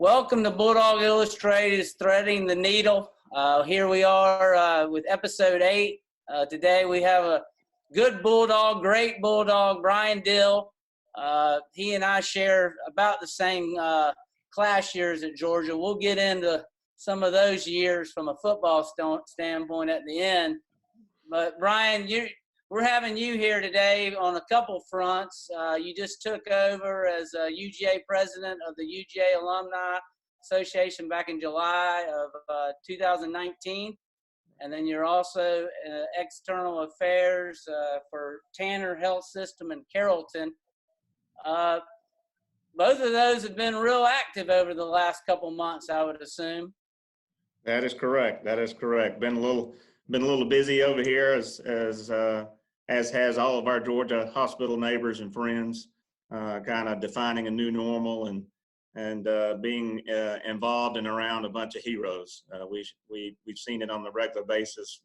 Welcome to Bulldog Illustrated's Threading the Needle. Here we are with episode 8. Today we have a good Bulldog, great Bulldog, Brian Dill. He and I share about the same class years at Georgia. We'll get into some of those years from a football standpoint at the end. But Brian, we're having you here today on a couple fronts. You just took over as UGA president of the UGA Alumni Association back in July of 2019. And then you're also external affairs for Tanner Health System in Carrollton. Both of those have been real active over the last couple months, I would assume. That is correct. That is correct. Been a little busy over here as has all of our Georgia hospital neighbors and friends, kind of defining a new normal and being involved and around a bunch of heroes. We've seen it on the regular basis.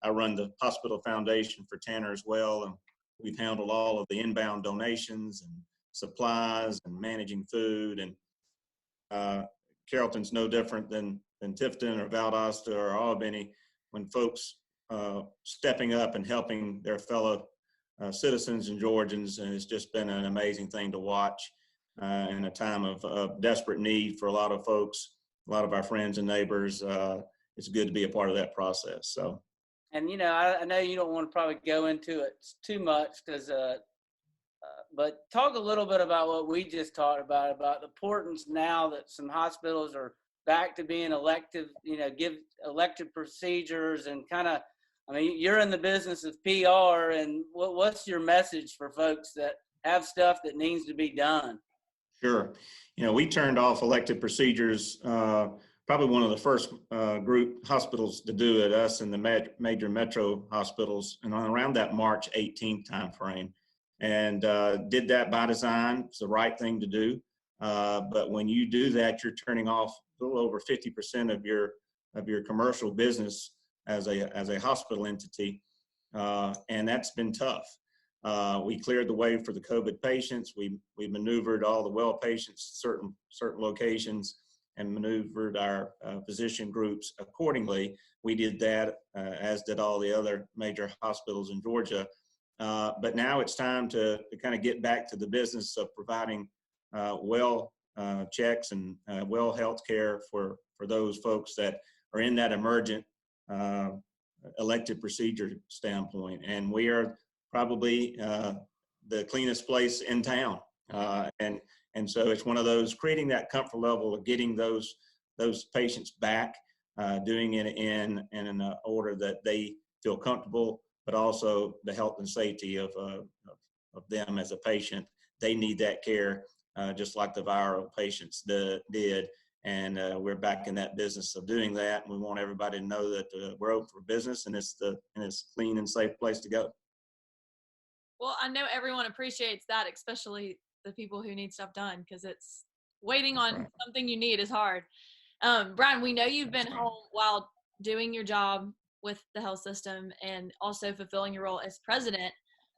I run the hospital foundation for Tanner as well, and we've handled all of the inbound donations and supplies and managing food. And Carrollton's no different than Tifton or Valdosta or Albany when folks stepping up and helping their fellow citizens and Georgians, and it's just been an amazing thing to watch in a time of desperate need for a lot of folks, a lot of our friends and neighbors. It's good to be a part of that process. So, and I know you don't want to probably go into it too much but talk a little bit about what we just talked about the importance now that some hospitals are back to being elective, give elective procedures and you're in the business of PR, and what's your message for folks that have stuff that needs to be done? Sure. We turned off elective procedures, probably one of the first group hospitals to do it, us and the major metro hospitals, and around that March 18th timeframe. And did that by design. It's the right thing to do. But when you do that, you're turning off a little over 50% of your commercial business as a hospital entity, and that's been tough. We cleared the way for the COVID patients. We maneuvered all the well patients to certain locations and maneuvered our physician groups accordingly. We did that, as did all the other major hospitals in Georgia. But now it's time to kind of get back to the business of providing well checks and well health care for those folks that are in that emergent elective procedure standpoint. And we are probably the cleanest place in town. And so it's one of those, creating that comfort level of getting those patients back, doing it in an order that they feel comfortable, but also the health and safety of them as a patient. They need that care just like the viral patients did. And we're back in that business of doing that. And we want everybody to know that we're open for business, and it's a clean and safe place to go. Well, I know everyone appreciates that, especially the people who need stuff done, because it's waiting on something you need is hard. Brian, we know you've been home while doing your job with the health system and also fulfilling your role as president.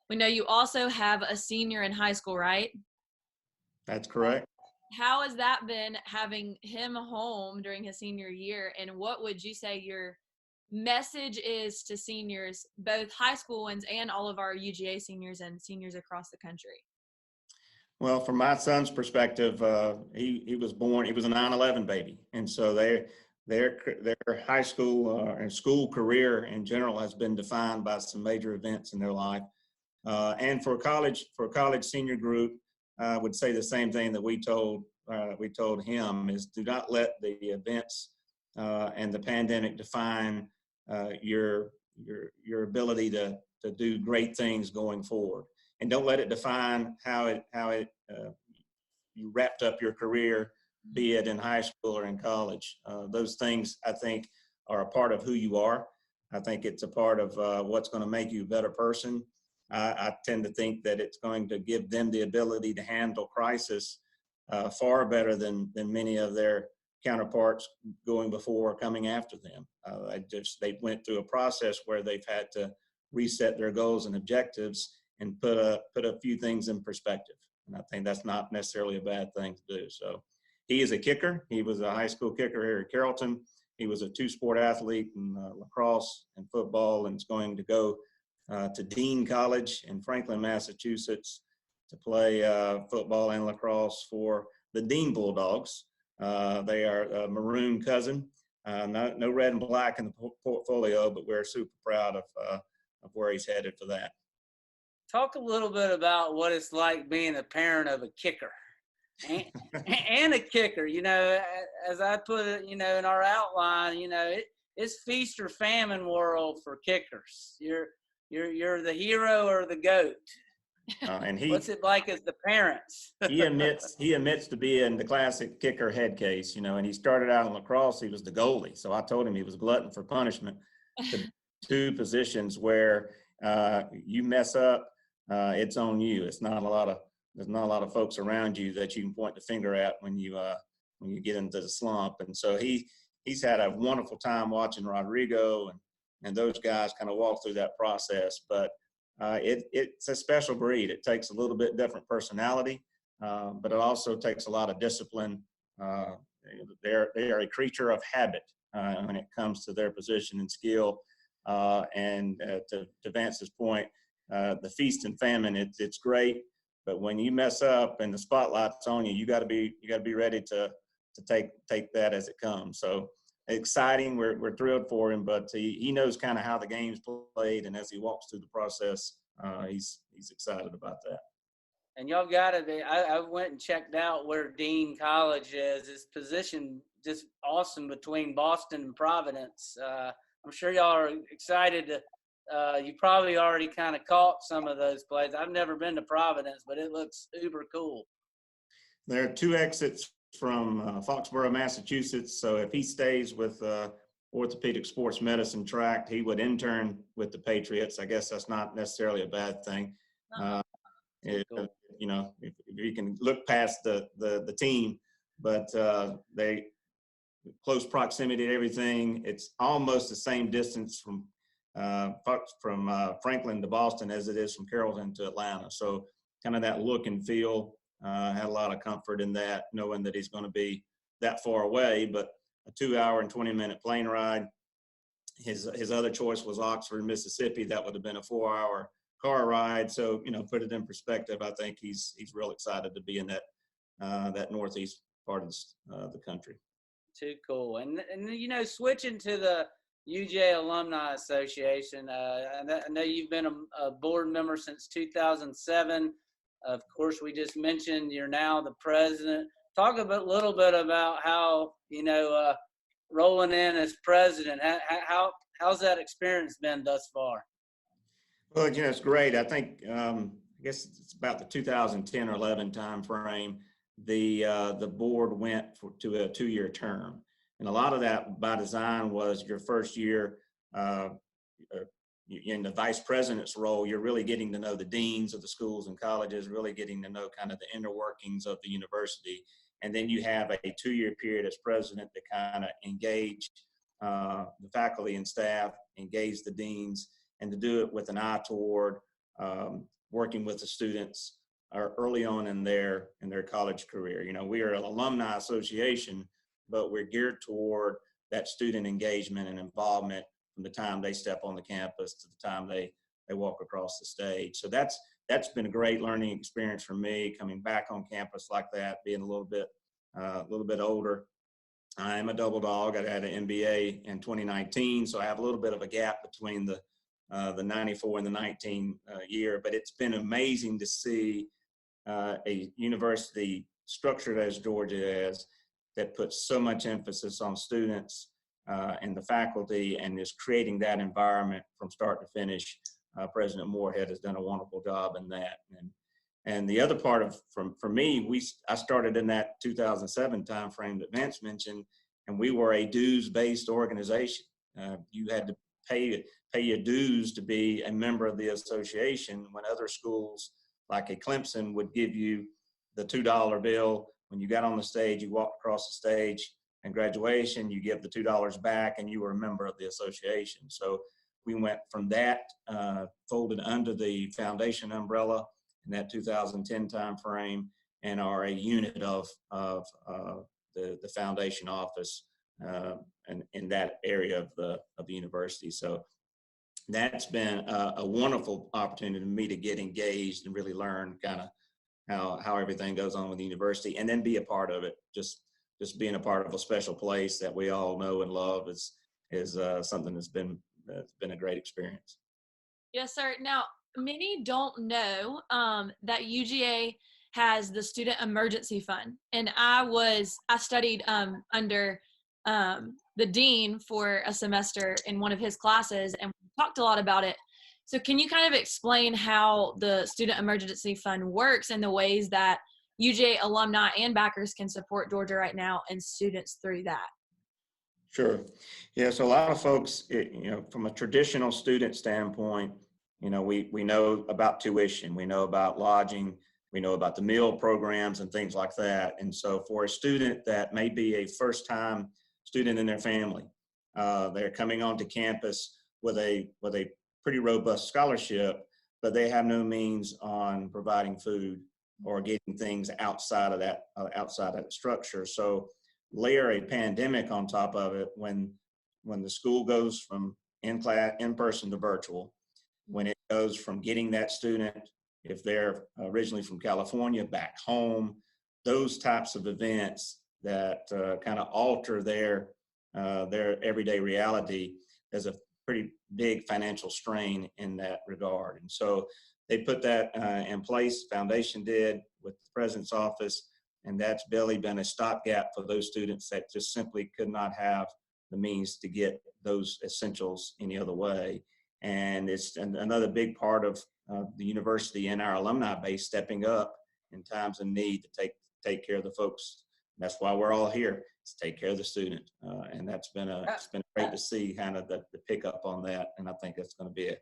We know you also have a senior in high school, right? That's correct. How has that been, having him home during his senior year? And what would you say your message is to seniors, both high school ones and all of our UGA seniors and seniors across the country? Well, from my son's perspective, he was born, he was a 9/11 baby. And so their high school and school career in general has been defined by some major events in their life. And for a college senior group, I would say the same thing that we told him is, do not let the events and the pandemic define your ability to do great things going forward, and don't let it define how you wrapped up your career, be it in high school or in college. Those things, I think, are a part of who you are. I think it's a part of what's going to make you a better person. I tend to think that it's going to give them the ability to handle crisis far better than many of their counterparts going before or coming after them. They went through a process where they've had to reset their goals and objectives and put a few things in perspective. And I think that's not necessarily a bad thing to do. So he is a kicker. He was a high school kicker here at Carrollton. He was a two-sport athlete in lacrosse and football, and is going to go to Dean College in Franklin, Massachusetts, to play football and lacrosse for the Dean Bulldogs. They are a maroon cousin. No red and black in the portfolio, but we're super proud of where he's headed for that. Talk a little bit about what it's like being a parent of a kicker and a kicker. You know, as I put it, you know, in our outline, you know, it's feast or famine world for kickers. You're the hero or the goat. And what's it like as the parents? he admits to being the classic kicker head case, you know, and he started out in lacrosse. He was the goalie. So I told him he was glutton for punishment. The two positions where you mess up, it's on you. There's not a lot of folks around you that you can point the finger at when you get into the slump. And so he's had a wonderful time watching Rodrigo and those guys kind of walk through that process. But it's a special breed. It takes a little bit different personality, but it also takes a lot of discipline. They are a creature of habit when it comes to their position and skill. And to Vance's point, the feast and famine, it's great, but when you mess up and the spotlight's on you, you got to be ready to take that as it comes. So exciting. We're thrilled for him, but he knows kind of how the game's played, and as he walks through the process, he's excited about that. And y'all got to be. I went and checked out where Dean College is. It's positioned just awesome between Boston and Providence. I'm sure y'all are excited to. You probably already kind of caught some of those plays. I've never been to Providence, but it looks uber cool. There are 2 exits from Foxborough, Massachusetts. So if he stays with orthopedic sports medicine track, he would intern with the Patriots. I guess that's not necessarily a bad thing. Cool. You know, if you can look past the team, but they close proximity to everything. It's almost the same distance from Franklin to Boston as it is from Carrollton to Atlanta. So kind of that look and feel. Had a lot of comfort in that, knowing that he's going to be that far away, but a 2-hour and 20-minute plane ride. His other choice was Oxford, Mississippi. That would have been a 4-hour car ride. So, you know, put it in perspective, I think he's real excited to be in that northeast part of the country. Too cool. And you know, switching to the UGA Alumni Association, I know you've been a board member since 2007. Of course, we just mentioned you're now the president. Talk a little bit about how, you know, rolling in as president. How's that experience been thus far? Well, you know, it's great. I think I guess it's about the 2010 or 11 time frame. The board went to a 2-year term, and a lot of that by design was your first year. In the vice president's role, you're really getting to know the deans of the schools and colleges, really getting to know kind of the inner workings of the university. And then you have a 2-year period as president to kind of engage the faculty and staff, engage the deans, and to do it with an eye toward working with the students early on in their college career. You know, we are an alumni association, but we're geared toward that student engagement and involvement from the time they step on the campus to the time they walk across the stage. So that's been a great learning experience for me, coming back on campus like that, being a little bit older. I am a double dog. I had an MBA in 2019, so I have a little bit of a gap between the 94 and the 19 year. But it's been amazing to see a university structured as Georgia is, that puts so much emphasis on students and the faculty, and is creating that environment from start to finish. President Moorhead has done a wonderful job in that. And the other part for me, I started in that 2007 timeframe that Vance mentioned, and we were a dues-based organization. You had to pay your dues to be a member of the association, when other schools like a Clemson would give you the $2 bill. When you got on the stage, you walked across the stage, and graduation, you give the $2 back, and you were a member of the association. So we went from that, folded under the foundation umbrella in that 2010 timeframe, and are a unit of the foundation office and in that area of the university. So that's been a wonderful opportunity for me to get engaged and really learn kind of how everything goes on with the university, and then be a part of it. Just being a part of a special place that we all know and love is something that's been a great experience. Yes, sir. Now, many don't know that UGA has the Student Emergency Fund, and I studied under the dean for a semester in one of his classes, and we talked a lot about it. So can you kind of explain how the Student Emergency Fund works and the ways that UGA alumni and backers can support Georgia Right Now and students through that? Sure. Yeah, so a lot of folks, from a traditional student standpoint, we know about tuition, we know about lodging, we know about the meal programs and things like that. And so for a student that may be a first-time student in their family, they're coming onto campus with a pretty robust scholarship, but they have no means on providing food or getting things outside of that structure. So layer a pandemic on top of it when the school goes from in person to virtual, when it goes from getting that student, if they're originally from California, back home, those types of events that kind of alter their everyday reality. There's a pretty big financial strain in that regard. And so they put that in place, Foundation did, with the President's Office, and that's barely been a stopgap for those students that just simply could not have the means to get those essentials any other way. And it's another big part of the university and our alumni base stepping up in times of need to take care of the folks. That's why we're all here, to take care of the student. And it's been great to see kind of the pickup on that. And I think that's going to be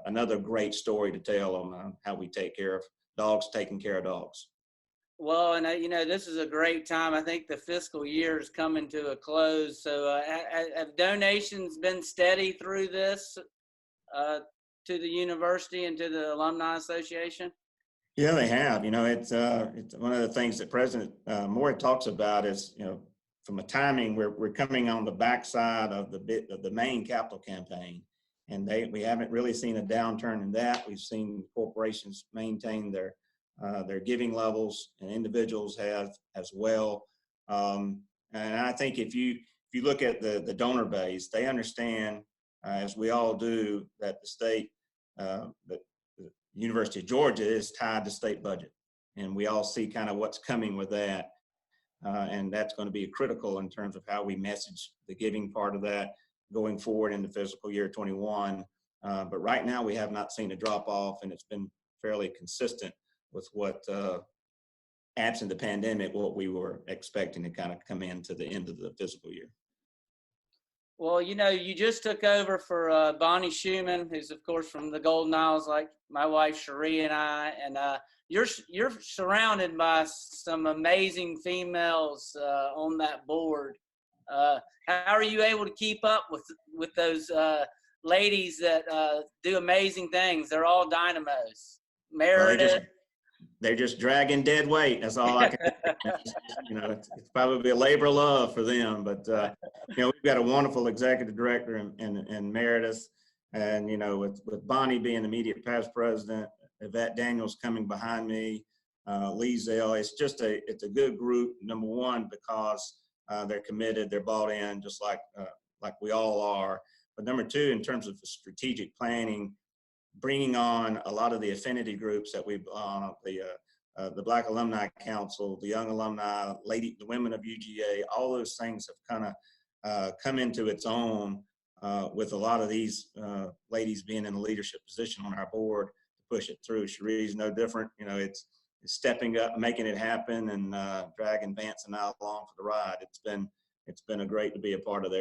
another great story to tell on how we take care of dogs, taking care of dogs. Well, and this is a great time. I think the fiscal year is coming to a close. So have donations been steady through this to the university and to the Alumni Association? Yeah, they have. It's one of the things that President Moore talks about is, from a timing, we're coming on the backside of the main capital campaign, and we haven't really seen a downturn in that. We've seen corporations maintain their giving levels, and individuals have as well. And I think if you look at the donor base, they understand, as we all do, that the state, that the University of Georgia is tied to state budget, and we all see kind of what's coming with that. And that's going to be critical in terms of how we message the giving part of that going forward into fiscal year 21. But right now we have not seen a drop off, and it's been fairly consistent with what, absent the pandemic, what we were expecting to kind of come into the end of the fiscal year. Well, you just took over for Bonnie Schumann, who's of course from the Golden Isles, like my wife Cherie and I, and you're surrounded by some amazing females on that board. How are you able to keep up with those ladies that do amazing things? They're all dynamos. Meredith. They're just dragging dead weight. That's all I can it's probably a labor of love for them. But, we've got a wonderful executive director in Meredith. And, with Bonnie being the immediate past president, Yvette Daniels coming behind me, Lee Zell, it's a good group, number one, because they're committed, they're bought in, just like we all are. But number two, in terms of the strategic planning, bringing on a lot of the affinity groups that we've the Black Alumni Council, the Young Alumni, the Women of UGA, all those things have kind of come into its own with a lot of these ladies being in a leadership position on our board to push it through. Cherie's no different. It's stepping up, making it happen, and dragging Vance and I along for the ride. It's been a great to be a part of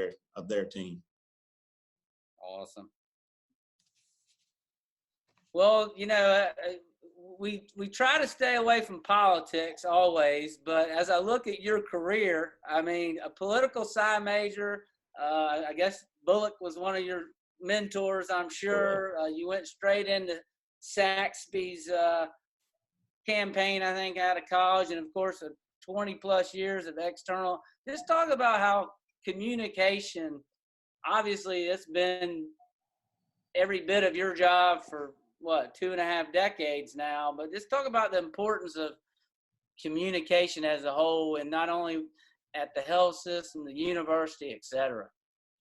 their team. Awesome. Well, we try to stay away from politics always, but as I look at your career, I mean, a political sci major, I guess Bullock was one of your mentors, I'm sure. You went straight into Saxby's campaign, I think, out of college, and of course, a 20 plus years of external. Just talk about how communication, obviously it's been every bit of your job for what, 2.5 decades now, but just talk about the importance of communication as a whole, and not only at the health system, the university, et cetera.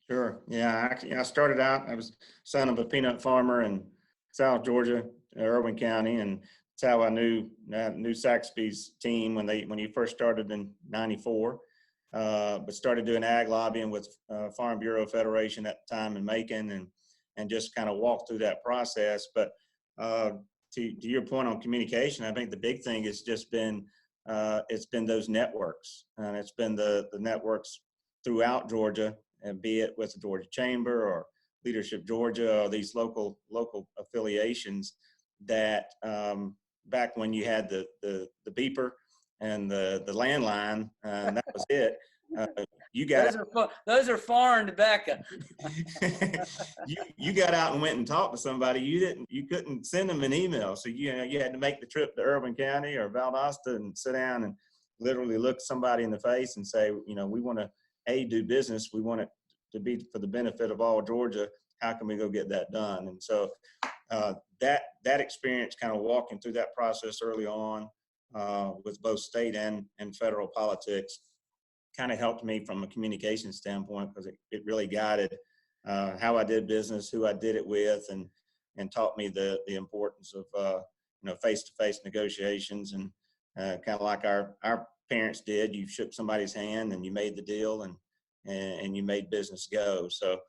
Sure. Yeah. I started out, I was son of a peanut farmer in South Georgia, Irwin County. And that's how I knew Saxby's team when he first started in '94. But started doing ag lobbying with Farm Bureau Federation at the time in Macon, and just kind of walked through that process. But to your point on communication, I think the big thing has just been, it's been those networks, and it's been the networks throughout Georgia, and be it with the Georgia Chamber or Leadership Georgia or these local affiliations that back when you had the beeper and the landline, and that was it. You got those are foreign to Becca. you got out and went and talked to somebody. You couldn't send them an email, so you had to make the trip to Irwin County or Valdosta and sit down and literally look somebody in the face and say, we want to do business. We want it to be for the benefit of all Georgia. How can we go get that done? And so that experience, kind of walking through that process early on with both state and federal politics, kind of helped me from a communication standpoint, because it really guided how I did business, who I did it with, and taught me the importance of face-to-face negotiations, and kind of like our parents did. You shook somebody's hand and you made the deal, and you made business go. So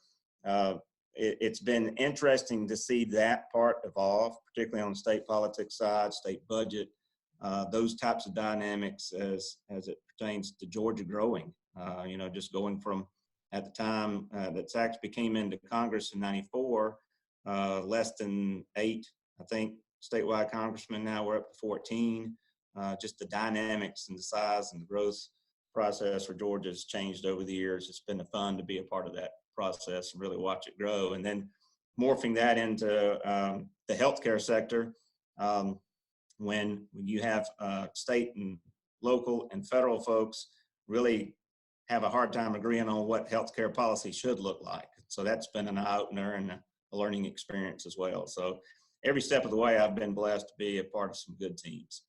it's been interesting to see that part evolve, particularly on the state politics side, state budget, those types of dynamics as it pertains to Georgia growing. Just going from, at the time that Saxby came into Congress in '94, less than 8, I think, statewide congressmen. Now we're up to 14. Just the dynamics and the size and the growth process for Georgia has changed over the years. It's been fun to be a part of that process and really watch it grow. And then morphing that into the healthcare sector, when you have state and local and federal folks really have a hard time agreeing on what healthcare policy should look like. So that's been an eye-opener and a learning experience as well. So every step of the way, I've been blessed to be a part of some good teams.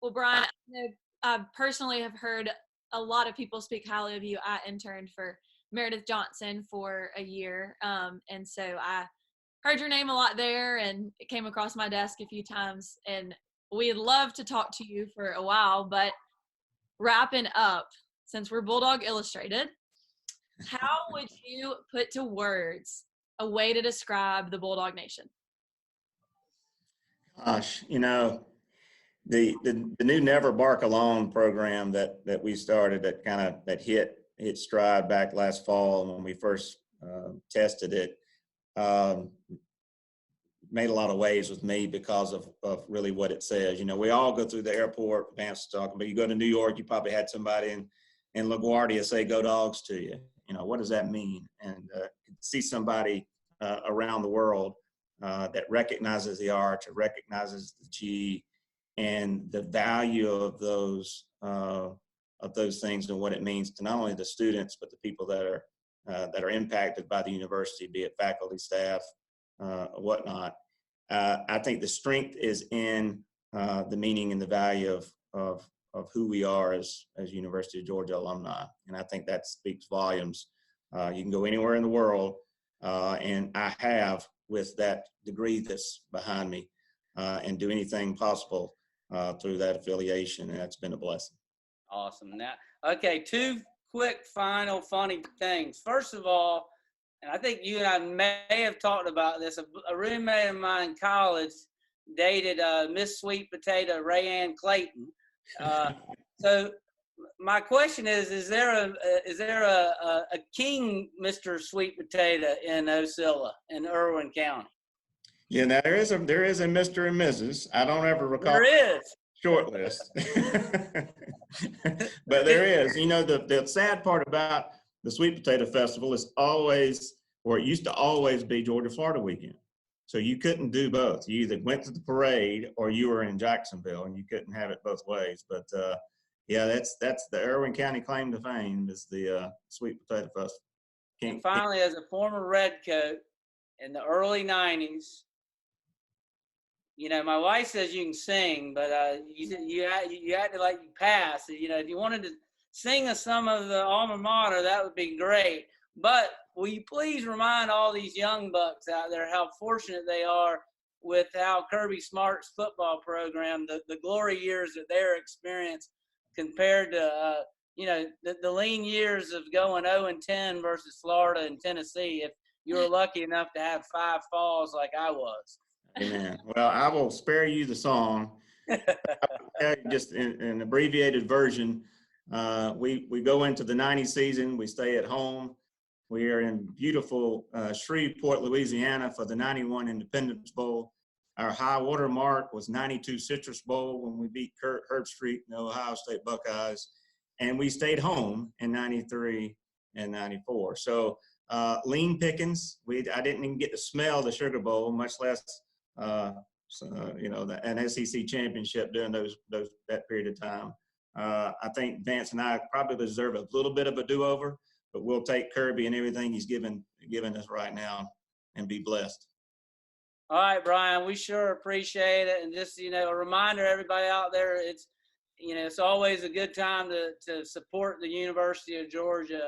Well, Brian, I personally have heard a lot of people speak highly of you. I interned for Meredith Johnson for a year, and so I heard your name a lot there, and it came across my desk a few times, and we'd love to talk to you for a while. But wrapping up, since we're Bulldog Illustrated, how would you put to words a way to describe the Bulldog Nation? Gosh, the new Never Bark Alone program that we started, that hit stride back last fall when we first tested it, made a lot of waves with me because of really what it says. We all go through the airport, Vance talking, but you go to New York, you probably had somebody in LaGuardia say "Go Dogs" to you. What does that mean? And see somebody around the world that recognizes the R, that recognizes the G, and the value of those things and what it means to not only the students but the people that are impacted by the university, be it faculty, staff, whatnot. I think the strength is in the meaning and the value of who we are as University of Georgia alumni, and I think that speaks volumes. You can go anywhere in the world, and I have, with that degree that's behind me, and do anything possible through that affiliation, and that's been a blessing. Awesome. Now, okay, 2 quick final funny things. First of all, and I think you and I may have talked about this, a roommate of mine in college dated Miss Sweet Potato Rayanne Clayton. So my question is there a king Mr. Sweet Potato in Osceola in Irwin County? Yeah, now there is a Mr. and Mrs. I don't ever recall. There is. Short list. But there is. The sad part about the Sweet Potato Festival is always, or it used to always be, Georgia Florida weekend. So you couldn't do both. You either went to the parade or you were in Jacksonville, and you couldn't have it both ways. But Yeah, that's the Irwin County claim to fame is the Sweet Potato Festival. And finally, as a former Redcoat in the early 90s, you know, my wife says you can sing, but you acted like you passed. You know, if you wanted to sing us some of the alma mater, that would be great. But will you please remind all these young bucks out there how fortunate they are with how Kirby Smart's football program, the glory years that they're experienced compared to, you know, the lean years of going 0-10 versus Florida and Tennessee, if you were lucky enough to have 5 falls like I was. Amen. Well, I will spare you the song. Just in an abbreviated version, we go into the 90 season. We stay at home. We are in beautiful Shreveport, Louisiana for the 91 Independence Bowl. Our high water mark was 92 Citrus Bowl when we beat Herb Street and the Ohio State Buckeyes. And we stayed home in 93 and 94. So lean pickings. I didn't even get to smell the Sugar Bowl, much less you know, an SEC championship during that period of time. I think Vance and I probably deserve a little bit of a do-over, but we'll take Kirby and everything he's given us right now and be blessed. All right, Brian, we sure appreciate it. And just, you know, a reminder, everybody out there, it's, you know, it's always a good time to support the University of Georgia.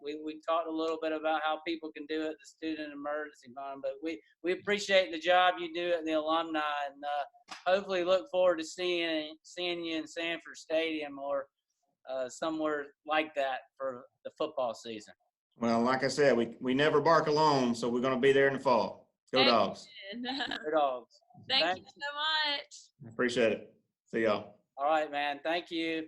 We talked a little bit about how people can do it, the Student Emergency Fund, but we appreciate the job you do at the alumni, and hopefully look forward to seeing you in Sanford Stadium or somewhere like that for the football season. Well, like I said, we never bark alone, so we're going to be there in the fall. Go Dogs. Go Dogs. Thank you so much. Appreciate it. See y'all. All right, man. Thank you.